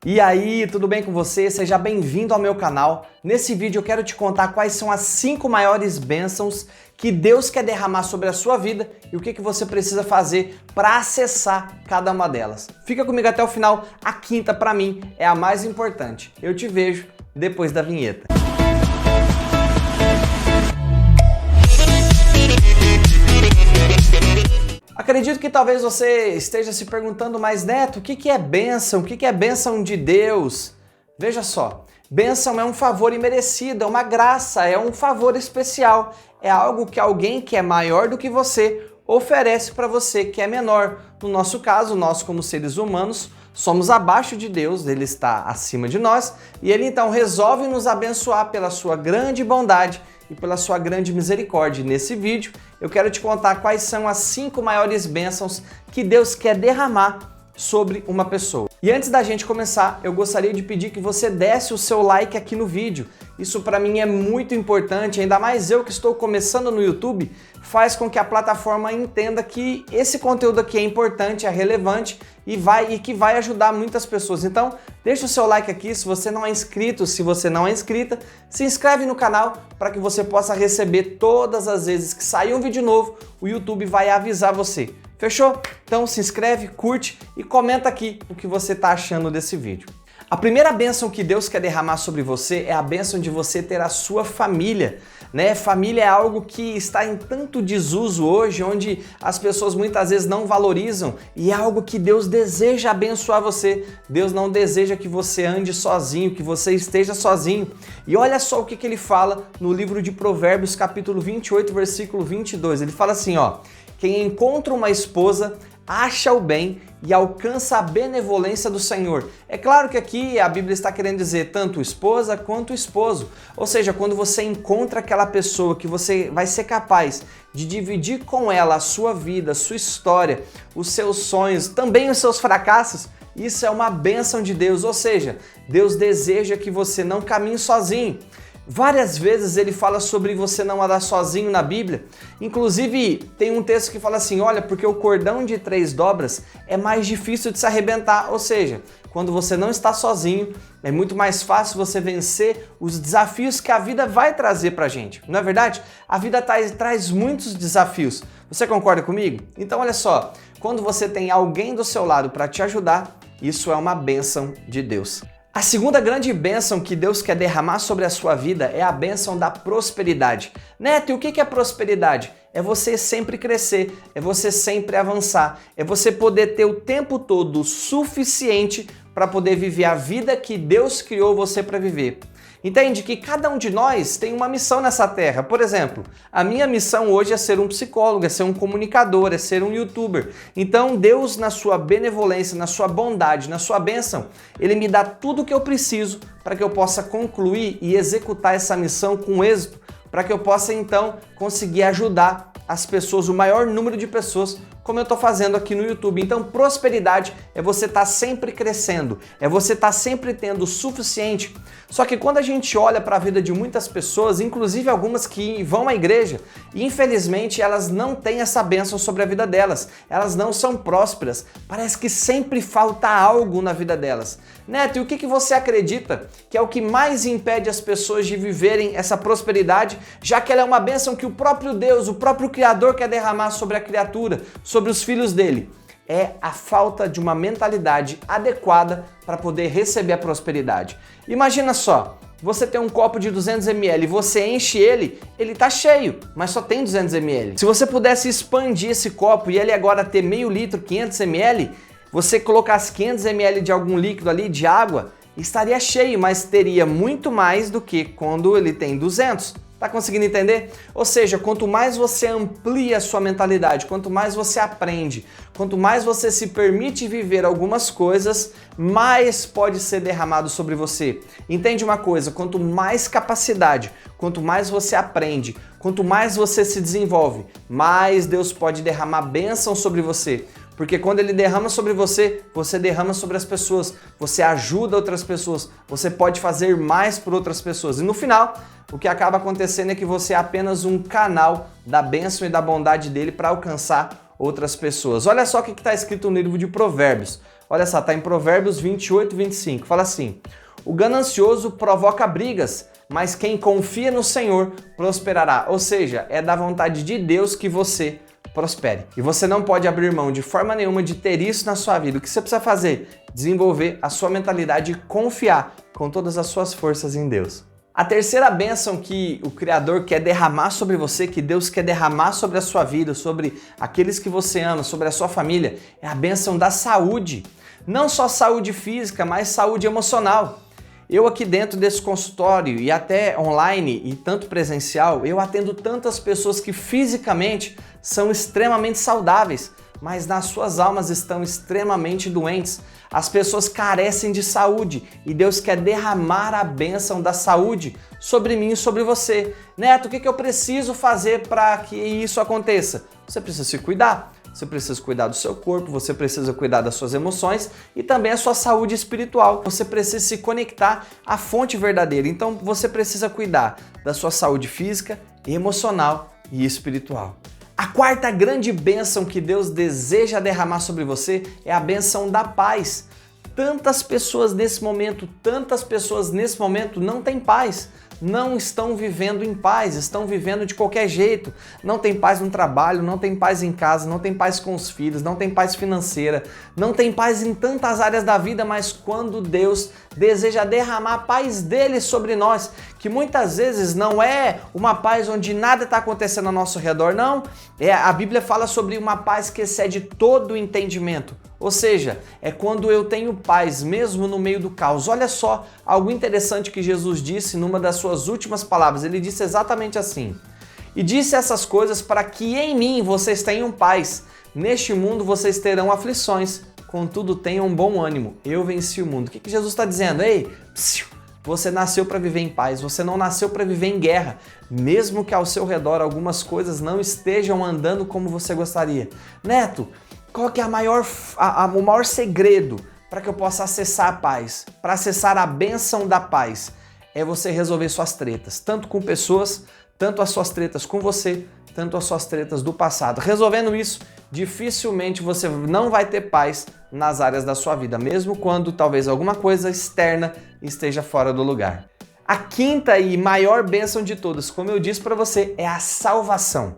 E aí, tudo bem com você? Seja bem-vindo ao meu canal. Nesse vídeo eu quero te contar quais são as 5 maiores bênçãos que Deus quer derramar sobre a sua vida e o que você precisa fazer para acessar cada uma delas. Fica comigo até o final, a quinta para mim é a mais importante. Eu te vejo depois da vinheta. Acredito que talvez você esteja se perguntando, mas Neto, o que é bênção? O que é bênção de Deus? Veja só, bênção é um favor imerecido, é uma graça, é um favor especial, é algo que alguém que é maior do que você oferece para você que é menor. No nosso caso, nós como seres humanos somos abaixo de Deus, Ele está acima de nós e Ele então resolve nos abençoar pela sua grande bondade e pela sua grande misericórdia. Nesse vídeo eu quero te contar quais são as 5 maiores bênçãos que Deus quer derramar sobre uma pessoa. E antes da gente começar, eu gostaria de pedir que você desse o seu like aqui no vídeo. Isso para mim é muito importante, ainda mais eu que estou começando no YouTube, faz com que a plataforma entenda que esse conteúdo aqui é importante, é relevante e que vai ajudar muitas pessoas. Então, deixa o seu like aqui, se você não é inscrito, se você não é inscrita, se inscreve no canal para que você possa receber todas as vezes que sair um vídeo novo, o YouTube vai avisar você. Fechou? Então se inscreve, curte e comenta aqui o que você está achando desse vídeo. A primeira bênção que Deus quer derramar sobre você é a bênção de você ter a sua família, né? Família é algo que está em tanto desuso hoje, onde as pessoas muitas vezes não valorizam e é algo que Deus deseja abençoar você. Deus não deseja que você ande sozinho, que você esteja sozinho. E olha só o que ele fala no livro de Provérbios, capítulo 28, versículo 22. Ele fala assim, ó: quem encontra uma esposa acha o bem e alcança a benevolência do Senhor. É claro que aqui a Bíblia está querendo dizer tanto esposa quanto esposo. Ou seja, quando você encontra aquela pessoa que você vai ser capaz de dividir com ela a sua vida, a sua história, os seus sonhos, também os seus fracassos, isso é uma bênção de Deus. Ou seja, Deus deseja que você não caminhe sozinho. Várias vezes ele fala sobre você não andar sozinho na Bíblia. Inclusive, tem um texto que fala assim, olha, porque o cordão de 3 dobras é mais difícil de se arrebentar. Ou seja, quando você não está sozinho, é muito mais fácil você vencer os desafios que a vida vai trazer pra gente. Não é verdade? A vida traz muitos desafios. Você concorda comigo? Então, olha só, quando você tem alguém do seu lado para te ajudar, isso é uma bênção de Deus. A segunda grande bênção que Deus quer derramar sobre a sua vida é a bênção da prosperidade. Neto, e o que é prosperidade? É você sempre crescer, é você sempre avançar, é você poder ter o tempo todo o suficiente para poder viver a vida que Deus criou você para viver. Entende que cada um de nós tem uma missão nessa terra. Por exemplo, a minha missão hoje é ser um psicólogo, é ser um comunicador, é ser um youtuber. Então Deus, na sua benevolência, na sua bondade, na sua bênção, Ele me dá tudo o que eu preciso para que eu possa concluir e executar essa missão com êxito, para que eu possa então conseguir ajudar as pessoas, o maior número de pessoas, como eu estou fazendo aqui no YouTube. Então, prosperidade é você estar sempre crescendo, é você estar sempre tendo o suficiente. Só que quando a gente olha para a vida de muitas pessoas, inclusive algumas que vão à igreja, infelizmente elas não têm essa bênção sobre a vida delas. Elas não são prósperas. Parece que sempre falta algo na vida delas. Neto, e o que você acredita que é o que mais impede as pessoas de viverem essa prosperidade, já que ela é uma bênção que o próprio Deus, o próprio Criador quer derramar sobre a criatura, sobre os filhos dele? É a falta de uma mentalidade adequada para poder receber a prosperidade. Imagina só, você tem um copo de 200 ml, você enche ele, ele tá cheio, mas só tem 200 ml. Se você pudesse expandir esse copo e ele agora ter meio litro, 500 ml, você colocasse 500 ml de algum líquido ali, de água, estaria cheio, mas teria muito mais do que quando ele tem 200. Tá conseguindo entender? Ou seja, quanto mais você amplia a sua mentalidade, quanto mais você aprende, quanto mais você se permite viver algumas coisas, mais pode ser derramado sobre você. Entende uma coisa? Quanto mais capacidade, quanto mais você aprende, quanto mais você se desenvolve, mais Deus pode derramar bênção sobre você. Porque quando Ele derrama sobre você, você derrama sobre as pessoas, você ajuda outras pessoas, você pode fazer mais por outras pessoas. E no final, o que acaba acontecendo é que você é apenas um canal da bênção e da bondade dele para alcançar outras pessoas. Olha só o que está escrito no livro de Provérbios. Olha só, está em Provérbios 28, 25. Fala assim: o ganancioso provoca brigas, mas quem confia no Senhor prosperará. Ou seja, é da vontade de Deus que você prospere. E você não pode abrir mão de forma nenhuma de ter isso na sua vida. O que você precisa fazer? Desenvolver a sua mentalidade e confiar com todas as suas forças em Deus. A terceira bênção que o Criador quer derramar sobre você, que Deus quer derramar sobre a sua vida, sobre aqueles que você ama, sobre a sua família, é a bênção da saúde. Não só saúde física, mas saúde emocional. Eu aqui dentro desse consultório e até online e tanto presencial, eu atendo tantas pessoas que fisicamente são extremamente saudáveis, mas nas suas almas estão extremamente doentes. As pessoas carecem de saúde e Deus quer derramar a bênção da saúde sobre mim e sobre você. Neto, o que eu preciso fazer para que isso aconteça? Você precisa se cuidar. Você precisa cuidar do seu corpo, você precisa cuidar das suas emoções e também a sua saúde espiritual. Você precisa se conectar à fonte verdadeira. Então você precisa cuidar da sua saúde física, emocional e espiritual. A quarta grande bênção que Deus deseja derramar sobre você é a bênção da paz. Tantas pessoas nesse momento não têm paz. Não estão vivendo em paz, estão vivendo de qualquer jeito. Não tem paz no trabalho, não tem paz em casa, não tem paz com os filhos, não tem paz financeira, não tem paz em tantas áreas da vida, mas quando Deus deseja derramar a paz dele sobre nós, que muitas vezes não é uma paz onde nada está acontecendo ao nosso redor, não. A Bíblia fala sobre uma paz que excede todo o entendimento. Ou seja, é quando eu tenho paz mesmo no meio do caos. Olha só algo interessante que Jesus disse numa das suas últimas palavras. Ele disse exatamente assim: e disse essas coisas para que em mim vocês tenham paz. Neste mundo vocês terão aflições, contudo tenham bom ânimo. Eu venci o mundo. O que Jesus está dizendo? Ei, você nasceu para viver em paz, você não nasceu para viver em guerra, mesmo que ao seu redor algumas coisas não estejam andando como você gostaria. Neto, qual que é o maior segredo para que eu possa acessar a paz? Para acessar a bênção da paz, é você resolver suas tretas, tanto com pessoas, tanto as suas tretas com você, tanto as suas tretas do passado. Resolvendo isso, dificilmente você não vai ter paz nas áreas da sua vida, mesmo quando talvez alguma coisa externa esteja fora do lugar. A quinta e maior bênção de todas, como eu disse para você, é a salvação.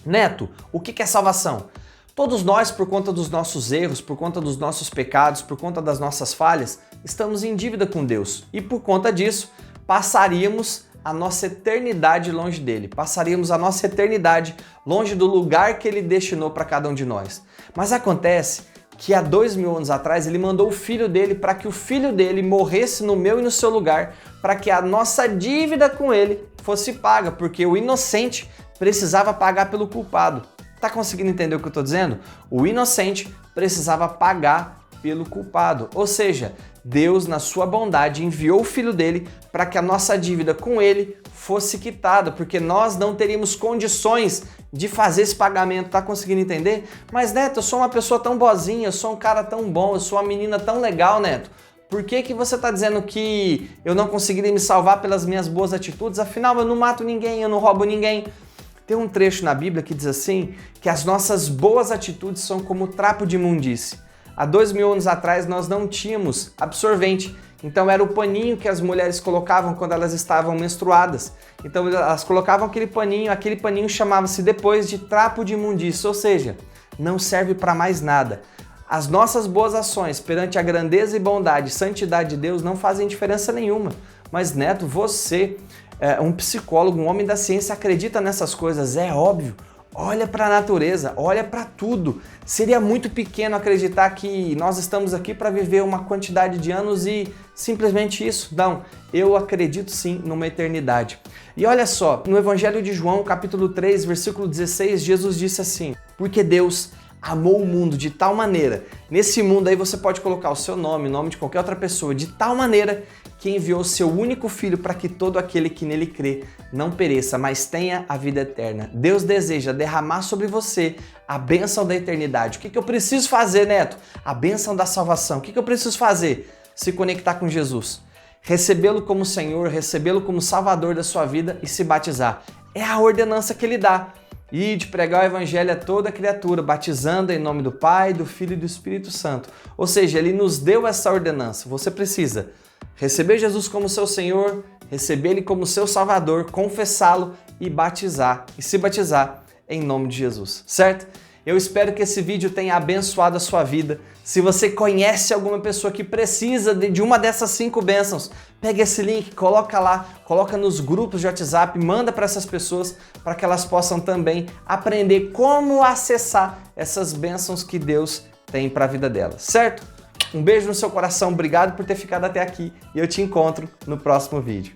Neto, o que é salvação? Todos nós, por conta dos nossos erros, por conta dos nossos pecados, por conta das nossas falhas, estamos em dívida com Deus. E por conta disso, passaríamos a nossa eternidade longe dele. Passaríamos a nossa eternidade longe do lugar que ele destinou para cada um de nós. Mas acontece que há 2000 anos atrás ele mandou o filho dele para que o filho dele morresse no meu e no seu lugar, para que a nossa dívida com ele fosse paga, porque o inocente precisava pagar pelo culpado. Tá conseguindo entender o que eu estou dizendo? O inocente precisava pagar pelo culpado. Ou seja, Deus, na sua bondade, enviou o filho dele para que a nossa dívida com ele fosse quitada, porque nós não teríamos condições de fazer esse pagamento. Tá conseguindo entender? Mas, Neto, eu sou uma pessoa tão boazinha, eu sou um cara tão bom, eu sou uma menina tão legal, Neto. Por que você está dizendo que eu não conseguiria me salvar pelas minhas boas atitudes? Afinal, eu não mato ninguém, eu não roubo ninguém. Tem um trecho na Bíblia que diz assim, que as nossas boas atitudes são como trapo de imundície. Há 2000 anos atrás nós não tínhamos absorvente, então era o paninho que as mulheres colocavam quando elas estavam menstruadas. Então elas colocavam aquele paninho chamava-se depois de trapo de imundície, ou seja, não serve para mais nada. As nossas boas ações perante a grandeza e bondade e santidade de Deus não fazem diferença nenhuma. Mas, Neto, você um psicólogo, um homem da ciência, acredita nessas coisas, é óbvio. Olha para a natureza, olha para tudo. Seria muito pequeno acreditar que nós estamos aqui para viver uma quantidade de anos e simplesmente isso. Não, eu acredito sim numa eternidade. E olha só, no Evangelho de João, capítulo 3, versículo 16, Jesus disse assim: porque Deus amou o mundo de tal maneira, nesse mundo aí você pode colocar o seu nome, o nome de qualquer outra pessoa, de tal maneira que enviou seu único filho para que todo aquele que nele crê não pereça, mas tenha a vida eterna. Deus deseja derramar sobre você a bênção da eternidade. O que eu preciso fazer, Neto? A bênção da salvação. O que eu preciso fazer? Se conectar com Jesus. Recebê-lo como Senhor, recebê-lo como Salvador da sua vida e se batizar. É a ordenança que ele dá. e de pregar o evangelho a toda criatura, batizando em nome do Pai, do Filho e do Espírito Santo. Ou seja, ele nos deu essa ordenança. Você precisa receber Jesus como seu Senhor, receber ele como seu Salvador, confessá-lo e batizar. E se batizar em nome de Jesus, certo? Eu espero que esse vídeo tenha abençoado a sua vida. Se você conhece alguma pessoa que precisa de uma dessas 5 bênçãos, pega esse link, coloca lá, coloca nos grupos de WhatsApp, manda para essas pessoas para que elas possam também aprender como acessar essas bênçãos que Deus tem para a vida delas, certo? Um beijo no seu coração, obrigado por ter ficado até aqui e eu te encontro no próximo vídeo.